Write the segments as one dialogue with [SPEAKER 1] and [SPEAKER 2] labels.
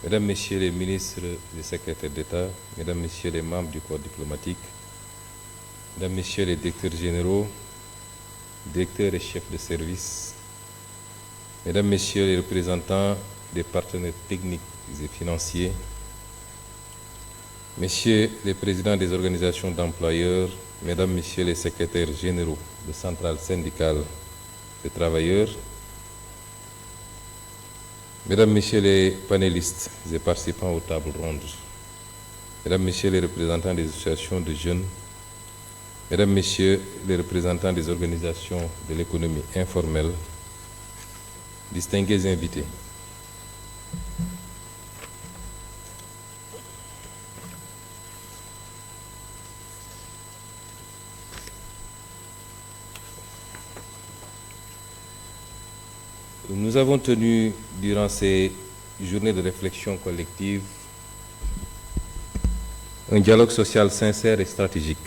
[SPEAKER 1] Mesdames, Messieurs les ministres et secrétaires d'État, Mesdames, Messieurs les membres du corps diplomatique, Mesdames, Messieurs les directeurs généraux, directeurs et chefs de service, Mesdames, Messieurs les représentants des partenaires techniques et financiers, Messieurs les présidents des organisations d'employeurs, Mesdames, Messieurs les secrétaires généraux de centrales syndicales de travailleurs, Mesdames, Messieurs les panélistes et participants aux tables rondes, Mesdames, Messieurs les représentants des associations de jeunes, Mesdames, Messieurs les représentants des organisations de l'économie informelle, distingués invités. Nous avons tenu, durant ces journées de réflexion collective, un dialogue social sincère et stratégique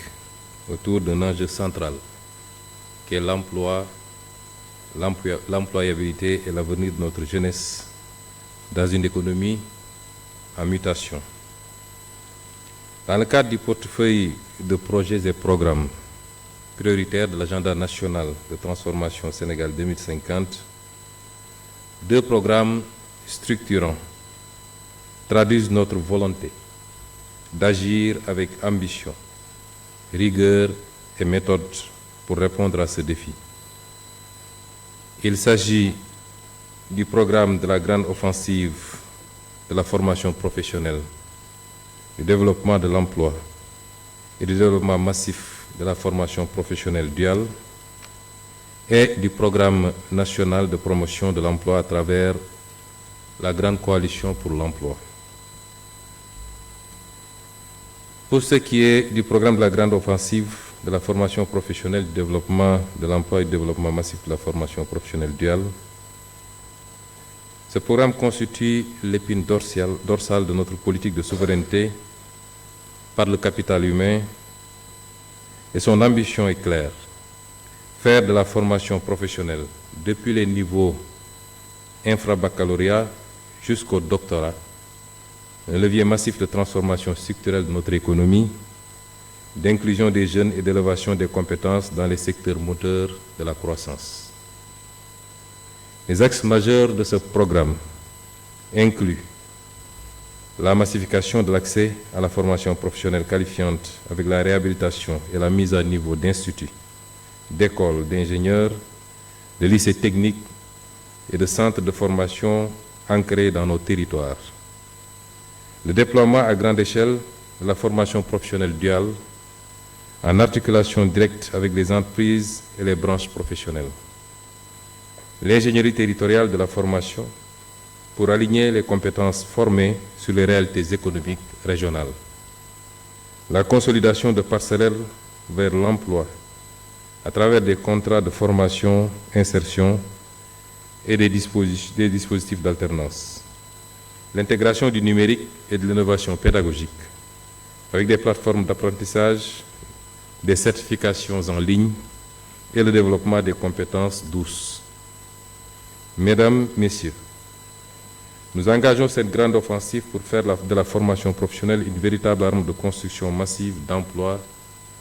[SPEAKER 1] autour d'un enjeu central, qui est l'emploi, l'employabilité et l'avenir de notre jeunesse dans une économie en mutation. Dans le cadre du portefeuille de projets et programmes prioritaires de l'agenda national de transformation Sénégal 2050, deux programmes structurants traduisent notre volonté d'agir avec ambition, rigueur et méthode pour répondre à ce défi. Il s'agit du programme de la grande offensive de la formation professionnelle, du développement de l'emploi et du développement massif de la formation professionnelle duale et du programme national de promotion de l'emploi à travers la Grande Coalition pour l'emploi. Pour ce qui est du programme de la grande offensive de la formation professionnelle, du développement de l'emploi et du développement massif de la formation professionnelle duale, ce programme constitue l'épine dorsale de notre politique de souveraineté par le capital humain et son ambition est claire. Faire de la formation professionnelle, depuis les niveaux infra-baccalauréat jusqu'au doctorat, un levier massif de transformation structurelle de notre économie, d'inclusion des jeunes et d'élévation des compétences dans les secteurs moteurs de la croissance. Les axes majeurs de ce programme incluent la massification de l'accès à la formation professionnelle qualifiante avec la réhabilitation et la mise à niveau d'instituts, d'écoles d'ingénieurs, de lycées techniques et de centres de formation ancrés dans nos territoires. Le déploiement à grande échelle de la formation professionnelle duale en articulation directe avec les entreprises et les branches professionnelles. L'ingénierie territoriale de la formation pour aligner les compétences formées sur les réalités économiques régionales. La consolidation de parcellaires vers l'emploi à travers des contrats de formation, insertion et des dispositifs d'alternance. L'intégration du numérique et de l'innovation pédagogique avec des plateformes d'apprentissage, des certifications en ligne et le développement des compétences douces. Mesdames, Messieurs, nous engageons cette grande offensive pour faire de la formation professionnelle une véritable arme de construction massive d'emploi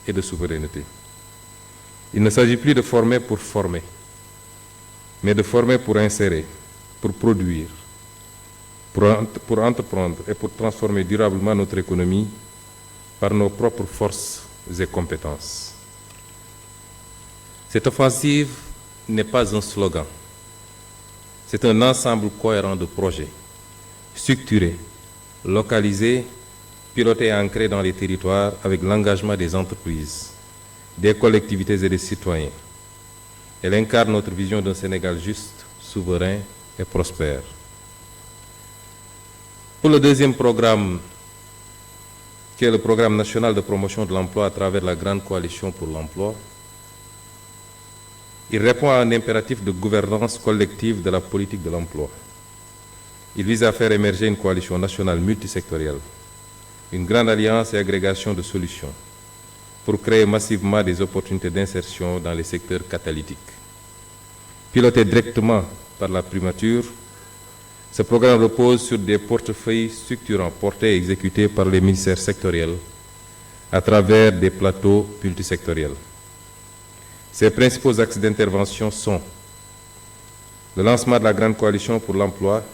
[SPEAKER 1] et de souveraineté. Il ne s'agit plus de former pour former, mais de former pour insérer, pour produire, pour entreprendre et pour transformer durablement notre économie par nos propres forces et compétences. Cette offensive n'est pas un slogan, c'est un ensemble cohérent de projets, structurés, localisés, pilotés et ancrés dans les territoires avec l'engagement des entreprises, des collectivités et des citoyens. Elle incarne notre vision d'un Sénégal juste, souverain et prospère. Pour le deuxième programme, qui est le programme national de promotion de l'emploi à travers la Grande Coalition pour l'emploi, il répond à un impératif de gouvernance collective de la politique de l'emploi. Il vise à faire émerger une coalition nationale multisectorielle, une grande alliance et agrégation de solutions pour créer massivement des opportunités d'insertion dans les secteurs catalytiques. Piloté directement par la primature, Ce programme repose sur des portefeuilles structurants portés et exécutés par les ministères sectoriels à travers des plateaux multisectoriels. Ses principaux axes d'intervention sont le lancement de la Grande Coalition pour l'emploi,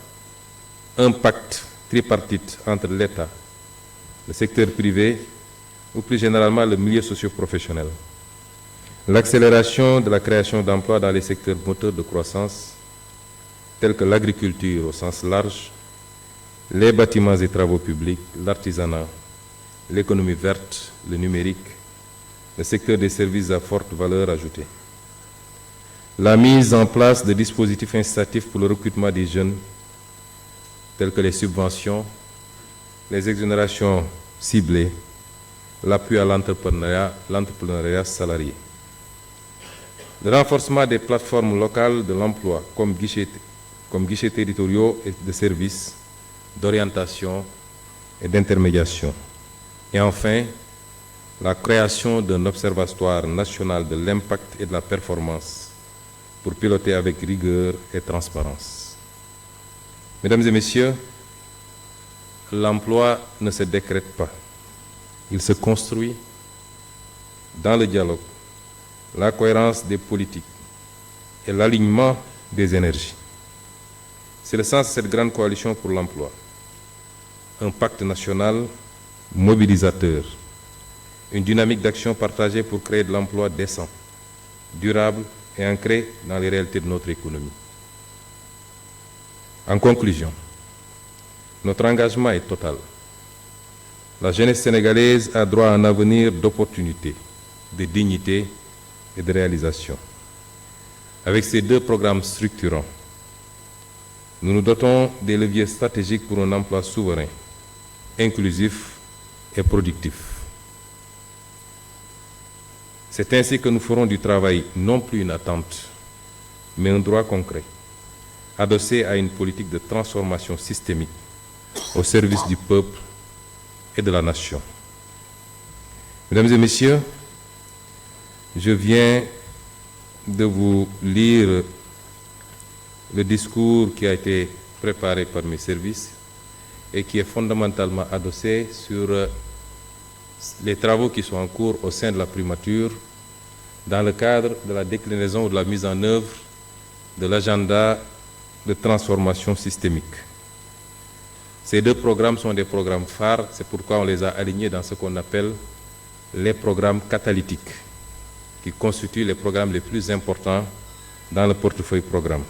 [SPEAKER 1] un pacte tripartite entre l'État, le secteur privé ou plus généralement le milieu socio-professionnel, l'accélération de la création d'emplois dans les secteurs moteurs de croissance tels que l'agriculture au sens large, les bâtiments et travaux publics, l'artisanat, l'économie verte, le numérique, le secteur des services à forte valeur ajoutée. La mise en place de dispositifs incitatifs pour le recrutement des jeunes, tels que les subventions, les exonérations ciblées, l'appui à l'entrepreneuriat salarié. Le renforcement des plateformes locales de l'emploi comme guichets territoriaux et de services, d'orientation et d'intermédiation. Et enfin, la création d'un observatoire national de l'impact et de la performance pour piloter avec rigueur et transparence. Mesdames et messieurs, l'emploi ne se décrète pas. Il se construit dans le dialogue, la cohérence des politiques et l'alignement des énergies. C'est le sens de cette grande coalition pour l'emploi. Un pacte national mobilisateur, une dynamique d'action partagée pour créer de l'emploi décent, durable et ancré dans les réalités de notre économie. En conclusion, notre engagement est total. La jeunesse sénégalaise a droit à un avenir d'opportunités, de dignité et de réalisation. Avec ces deux programmes structurants, nous nous dotons des leviers stratégiques pour un emploi souverain, inclusif et productif. C'est ainsi que nous ferons du travail non plus une attente, mais un droit concret, adossé à une politique de transformation systémique au service du peuple et de la nation. Mesdames et messieurs, je viens de vous lire le discours qui a été préparé par mes services et qui est fondamentalement adossé sur les travaux qui sont en cours au sein de la primature dans le cadre de la déclinaison ou de la mise en œuvre de l'agenda de transformation systémique. Ces deux programmes sont des programmes phares, c'est pourquoi on les a alignés dans ce qu'on appelle les programmes catalytiques, qui constituent les programmes les plus importants dans le portefeuille programme.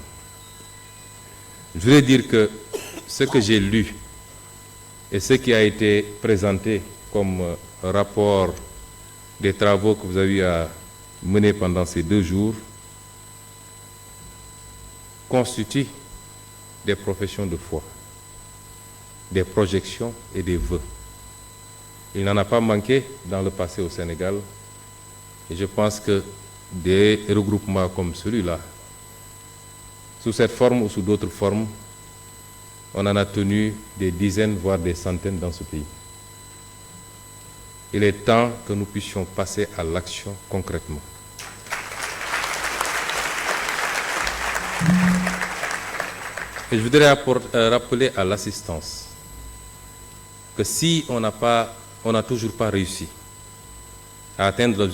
[SPEAKER 1] Je voulais dire que ce que j'ai lu et ce qui a été présenté comme rapport des travaux que vous avez eu à mener pendant ces 2 jours constituent des professions de foi, des projections et des vœux. Il n'en a pas manqué dans le passé au Sénégal et je pense que des regroupements comme celui-là, sous cette forme ou sous d'autres formes, on en a tenu des dizaines, voire des centaines dans ce pays. Il est temps que nous puissions passer à l'action concrètement. Et je voudrais rappeler à l'assistance que si on n'a toujours pas réussi à atteindre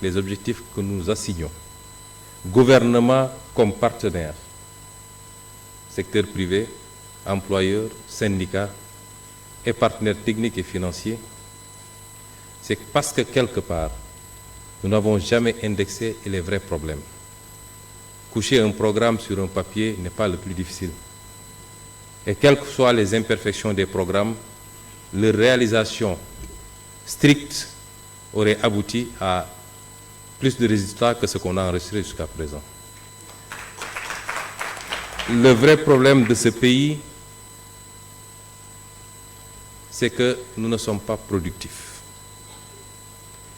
[SPEAKER 1] les objectifs que nous assignons, gouvernement comme partenaire, secteur privé, employeurs, syndicats et partenaires techniques et financiers, c'est parce que quelque part, nous n'avons jamais indexé les vrais problèmes. Coucher un programme sur un papier n'est pas le plus difficile. Et quelles que soient les imperfections des programmes, leur réalisation stricte aurait abouti à plus de résultats que ce qu'on a enregistré jusqu'à présent. Le vrai problème de ce pays, c'est que nous ne sommes pas productifs.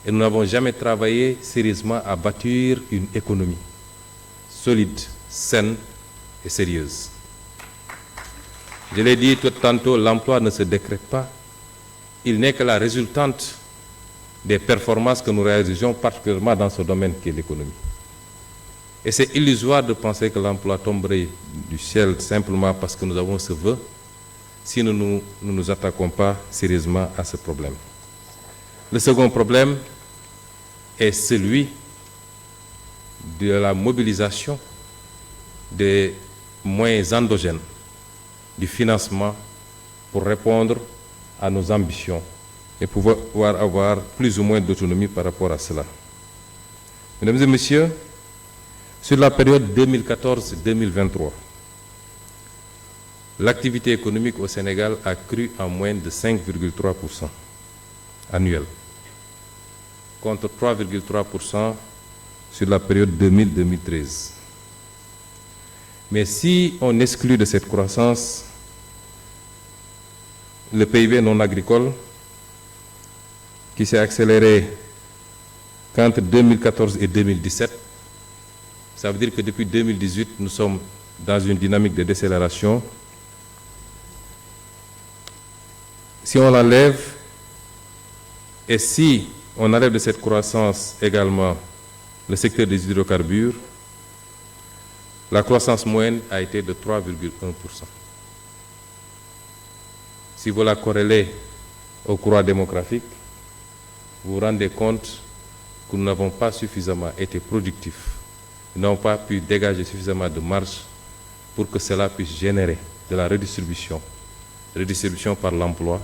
[SPEAKER 1] Et nous n'avons jamais travaillé sérieusement à bâtir une économie solide, saine et sérieuse. Je l'ai dit tout tantôt, l'emploi ne se décrète pas. Il n'est que la résultante des performances que nous réalisons, particulièrement dans ce domaine qui est l'économie. Et c'est illusoire de penser que l'emploi tomberait du ciel simplement parce que nous avons ce vœu si nous ne nous attaquons pas sérieusement à ce problème. Le second problème est celui de la mobilisation des moyens endogènes du financement pour répondre à nos ambitions et pouvoir avoir plus ou moins d'autonomie par rapport à cela. Mesdames et messieurs, sur la période 2014-2023, l'activité économique au Sénégal a cru en moyenne de 5,3% annuel, contre 3,3% sur la période 2000-2013. Mais si on exclut de cette croissance le PIB non agricole, qui s'est accéléré qu'entre 2014 et 2017, ça veut dire que depuis 2018, nous sommes dans une dynamique de décélération. Si on l'enlève, et si on enlève de cette croissance également le secteur des hydrocarbures, la croissance moyenne a été de 3,1%. Si vous la corrélez au courant démographique, vous vous rendez compte que nous n'avons pas suffisamment été productifs, nous n'avons pas pu dégager suffisamment de marge pour que cela puisse générer de la redistribution par l'emploi,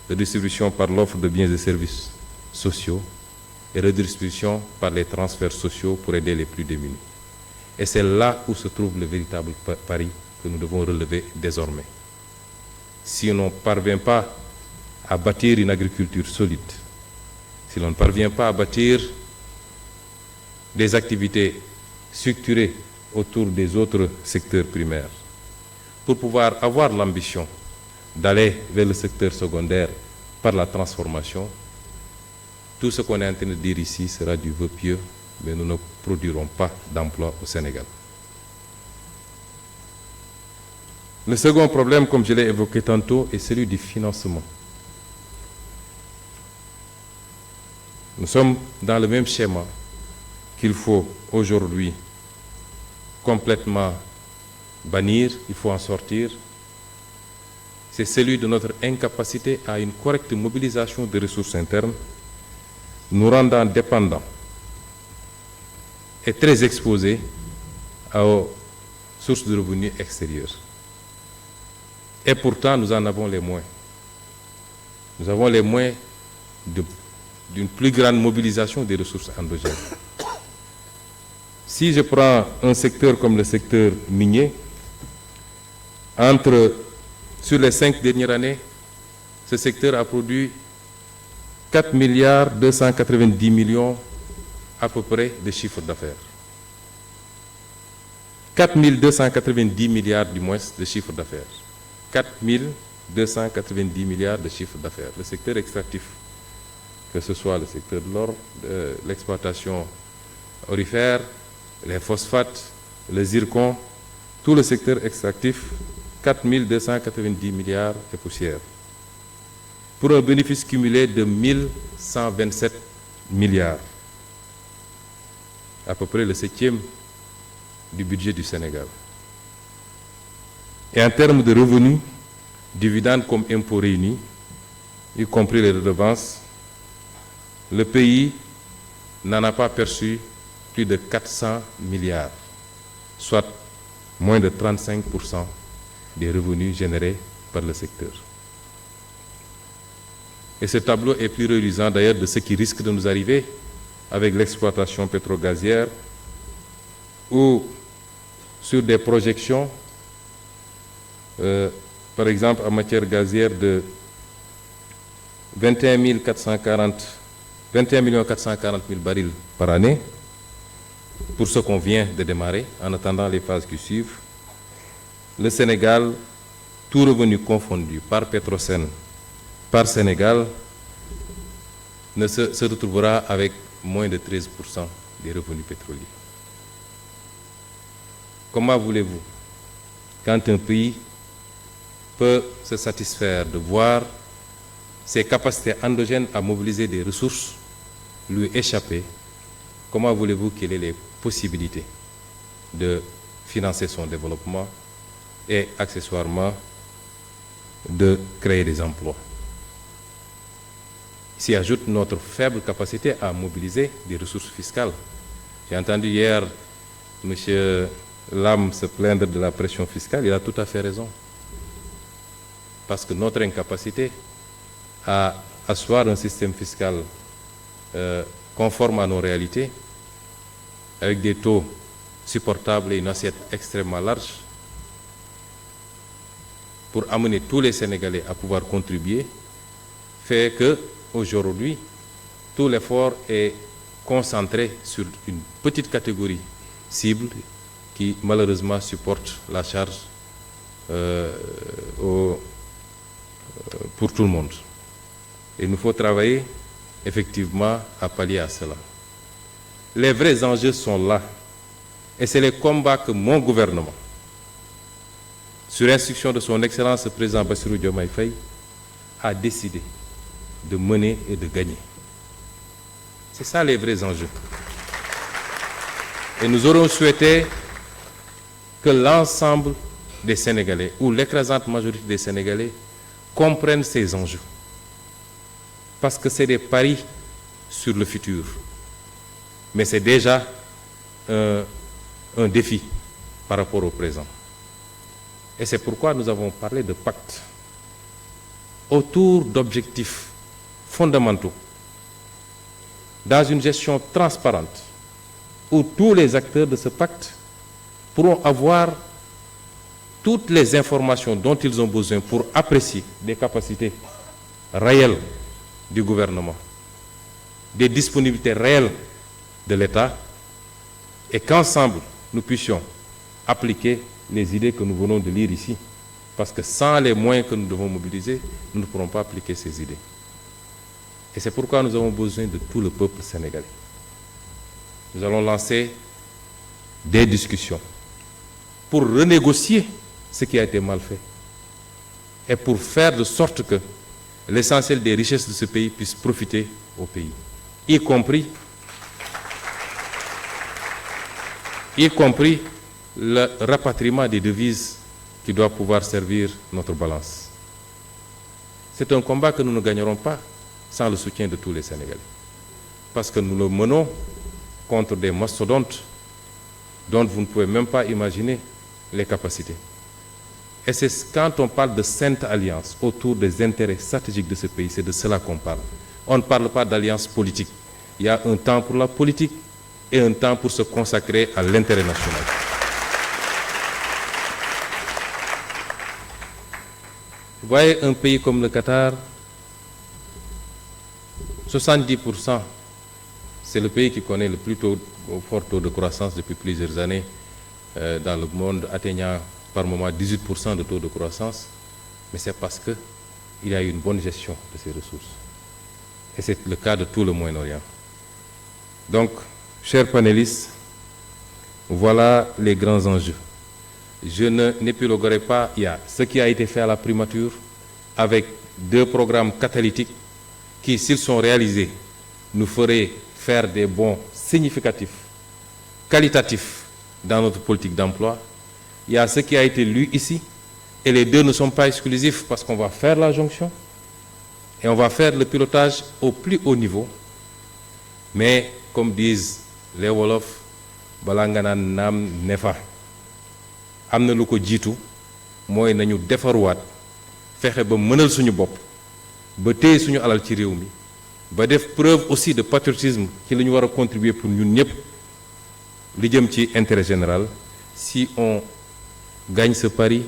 [SPEAKER 1] redistribution par l'offre de biens et services sociaux et redistribution par les transferts sociaux pour aider les plus démunis. Et c'est là où se trouve le véritable pari que nous devons relever désormais. Si on ne parvient pas à bâtir une agriculture solide, si l'on ne parvient pas à bâtir des activités structurées autour des autres secteurs primaires, pour pouvoir avoir l'ambition d'aller vers le secteur secondaire par la transformation, tout ce qu'on est en train de dire ici sera du vœu pieux, mais nous ne produirons pas d'emploi au Sénégal. Le second problème, comme je l'ai évoqué tantôt, est celui du financement. Nous sommes dans le même schéma qu'il faut aujourd'hui complètement bannir, il faut en sortir. C'est celui de notre incapacité à une correcte mobilisation des ressources internes, nous rendant dépendants et très exposés aux sources de revenus extérieures. Et pourtant, nous en avons les moyens. Nous avons les moyens d'une plus grande mobilisation des ressources endogènes. Si je prends un secteur comme le secteur minier, sur les 5 dernières années, ce secteur a produit 4 milliards 290 millions à peu près de chiffre d'affaires. 4 290 milliards du moins de chiffre d'affaires. 4 290 milliards de chiffre d'affaires. Le secteur extractif, que ce soit le secteur de l'or, l'exploitation aurifère, les phosphates, le zircon, tout le secteur extractif, 4 290 milliards et poussières, pour un bénéfice cumulé de 1127 milliards, à peu près le 7e du budget du Sénégal. Et en termes de revenus, dividendes comme impôts réunis, y compris les redevances, le pays n'en a pas perçu plus de 400 milliards, soit moins de 35% des revenus générés par le secteur. Et ce tableau est plus reluisant d'ailleurs de ce qui risque de nous arriver avec l'exploitation pétrogazière, où sur des projections, par exemple en matière gazière de 21 440 000 barils par année, pour ce qu'on vient de démarrer, en attendant les phases qui suivent, le Sénégal, tout revenu confondu par Petrosen, par Sénégal, se retrouvera avec moins de 13% des revenus pétroliers. Comment voulez-vous, quand un pays peut se satisfaire de voir ses capacités endogènes à mobiliser des ressources lui échapper, comment voulez-vous qu'il ait les possibilités de financer son développement et accessoirement de créer des emplois. S'y ajoute notre faible capacité à mobiliser des ressources fiscales. J'ai entendu hier M. Lam se plaindre de la pression fiscale, il a tout à fait raison. Parce que notre incapacité à asseoir un système fiscal conforme à nos réalités, avec des taux supportables et une assiette extrêmement large, pour amener tous les Sénégalais à pouvoir contribuer, fait que aujourd'hui, tout l'effort est concentré sur une petite catégorie cible qui malheureusement supporte la charge pour tout le monde. Il nous faut travailler effectivement à pallier à cela. Les vrais enjeux sont là et c'est les combats que mon gouvernement, sur instruction de son Excellence le Président Bassirou Diomaye Faye, a décidé de mener et de gagner. C'est ça les vrais enjeux. Et nous aurions souhaité que l'ensemble des Sénégalais, ou l'écrasante majorité des Sénégalais, comprennent ces enjeux. Parce que c'est des paris sur le futur. Mais c'est déjà un défi par rapport au présent. Et c'est pourquoi nous avons parlé de pacte autour d'objectifs fondamentaux dans une gestion transparente où tous les acteurs de ce pacte pourront avoir toutes les informations dont ils ont besoin pour apprécier des capacités réelles du gouvernement, des disponibilités réelles de l'État, et qu'ensemble nous puissions appliquer les idées que nous venons de lire ici. Parce que sans les moyens que nous devons mobiliser, nous ne pourrons pas appliquer ces idées. Et c'est pourquoi nous avons besoin de tout le peuple sénégalais. Nous allons lancer des discussions pour renégocier ce qui a été mal fait et pour faire de sorte que l'essentiel des richesses de ce pays puisse profiter au pays, y compris le rapatriement des devises qui doit pouvoir servir notre balance. C'est un combat que nous ne gagnerons pas sans le soutien de tous les Sénégalais. Parce que nous le menons contre des mastodontes dont vous ne pouvez même pas imaginer les capacités. Et c'est quand on parle de sainte alliance autour des intérêts stratégiques de ce pays, c'est de cela qu'on parle. On ne parle pas d'alliance politique. Il y a un temps pour la politique et un temps pour se consacrer à l'intérêt national. Vous voyez un pays comme le Qatar, 70%, c'est le pays qui connaît le plus fort taux de croissance depuis plusieurs années dans le monde, atteignant par moment 18% de taux de croissance, mais c'est parce qu'il y a eu une bonne gestion de ces ressources. Et c'est le cas de tout le Moyen-Orient. Donc, chers panélistes, voilà les grands enjeux. Je n'épiloguerai pas, il y a ce qui a été fait à la primature avec 2 programmes catalytiques qui, s'ils sont réalisés, nous feraient faire des bons significatifs, qualitatifs dans notre politique d'emploi. Il y a ce qui a été lu ici, et les 2 ne sont pas exclusifs parce qu'on va faire la jonction et on va faire le pilotage au plus haut niveau. Mais, comme disent les Wolofs, balanga nam nefa. Amna lu ko jiitu mooy nañu defarwaat fexe ba mënal suñu bopp ba téye suñu alal ci réew mi ba def preuve aussi de patriotisme ci li ñu war a contribuer pour ñun ñëpp li jëm ci intérêt général. Si on gagne ce pari,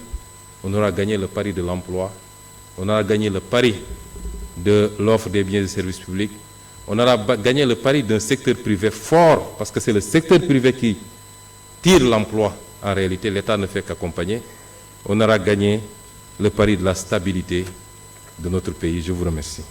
[SPEAKER 1] on aura gagné le pari de l'emploi, on aura gagné le pari de l'offre des biens et services publics, on aura gagné le pari d'un secteur privé fort, parce que c'est le secteur privé qui tire l'emploi. En réalité, l'État ne fait qu'accompagner. On aura gagné le pari de la stabilité de notre pays. Je vous remercie.